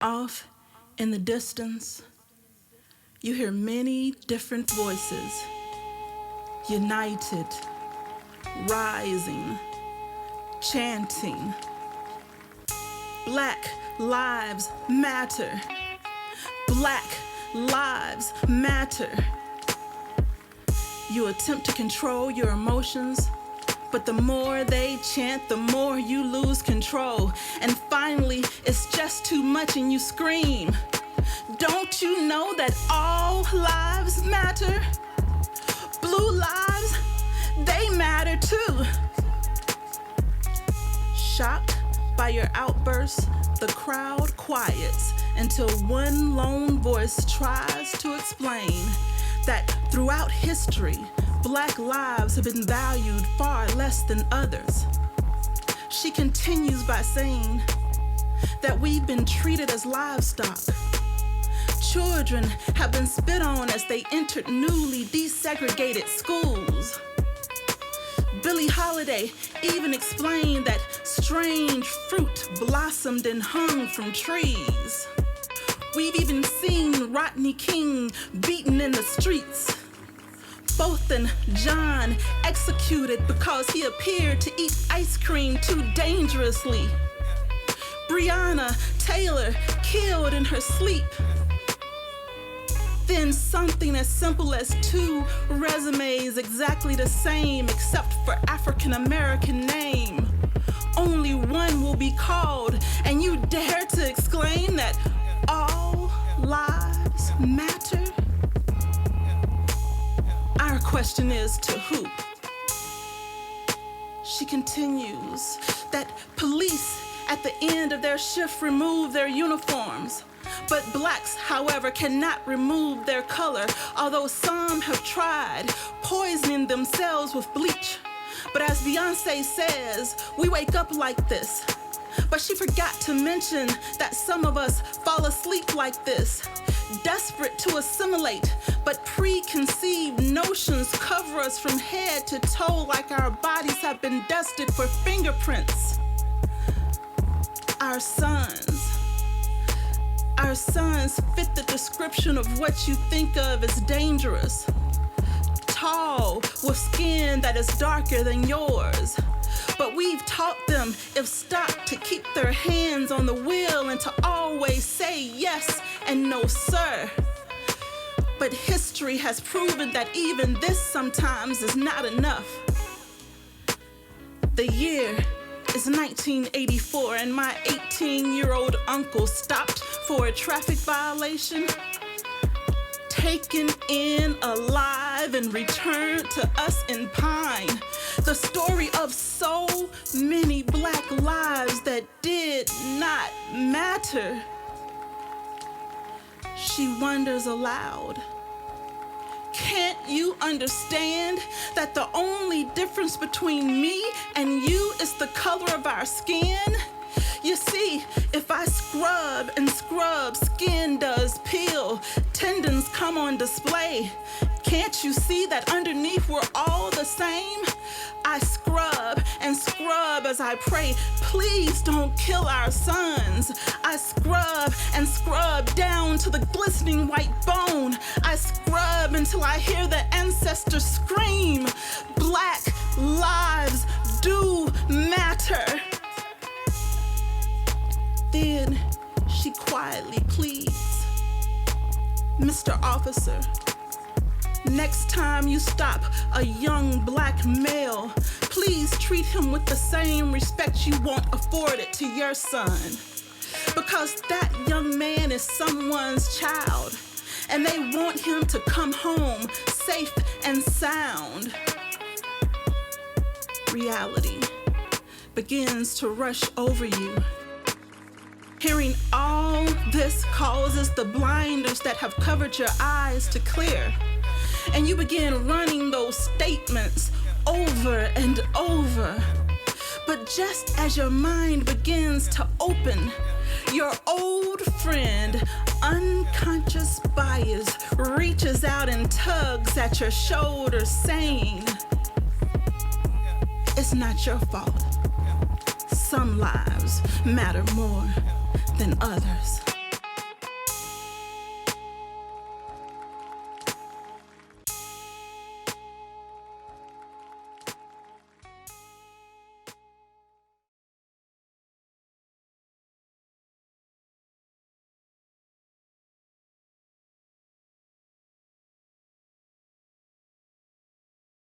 Off in the distance, you hear many different voices, united, rising, chanting. Black lives matter. Black lives matter. You attempt to control your emotions, but the more they chant, the more you lose control. And finally, it's just too much and you scream. Don't you know that all lives matter? Blue lives, they matter too. Shocked by your outbursts, the crowd quiets until one lone voice tries to explain that throughout history, Black lives have been valued far less than others. She continues by saying that we've been treated as livestock. Children have been spit on as they entered newly desegregated schools. Billie Holiday even explained that strange fruit blossomed and hung from trees. We've even seen Rodney King beaten in the streets. Both and John executed because he appeared to eat ice cream too dangerously. Breonna Taylor killed in her sleep. Then something as simple as two resumes exactly the same except for African American name. Only one will be called, and you dare to exclaim that all lives matter? Our question is to who? She continues that police at the end of their shift remove their uniforms. But blacks, however, cannot remove their color, although some have tried, poisoning themselves with bleach. But as Beyonce says, we wake up like this. But she forgot to mention that some of us fall asleep like this, desperate to assimilate, but preconceived notions cover us from head to toe like our bodies have been dusted for fingerprints. Our sons fit the description of what you think of as dangerous. Tall, with skin that is darker than yours. But we've taught them, if stopped, to keep their hands on the wheel and to always say yes and no, sir. But history has proven that even this sometimes is not enough. The year is 1984 and my 18-year-old uncle stopped for a traffic violation, taken in alive and returned to us in pine. The story of so many black lives that did not matter. She wonders aloud, can't you understand that the only difference between me and you is the color of our skin? You see, if I scrub and scrub, skin does peel, tendons come on display. Can't you see that underneath we're all the same? I scrub and scrub as I pray, please don't kill our sons. I scrub and scrub down to the glistening white bone. I scrub until I hear the ancestors scream, Black lives do matter. Then she quietly pleads, Mr. Officer, next time you stop a young black male, please treat him with the same respect you won't afford it to your son. Because that young man is someone's child, and they want him to come home safe and sound. Reality begins to rush over you. Hearing all this causes the blinders that have covered your eyes to clear. And you begin running those statements over and over. But just as your mind begins to open, your old friend, unconscious bias, reaches out and tugs at your shoulder saying, it's not your fault. Some lives matter more than others.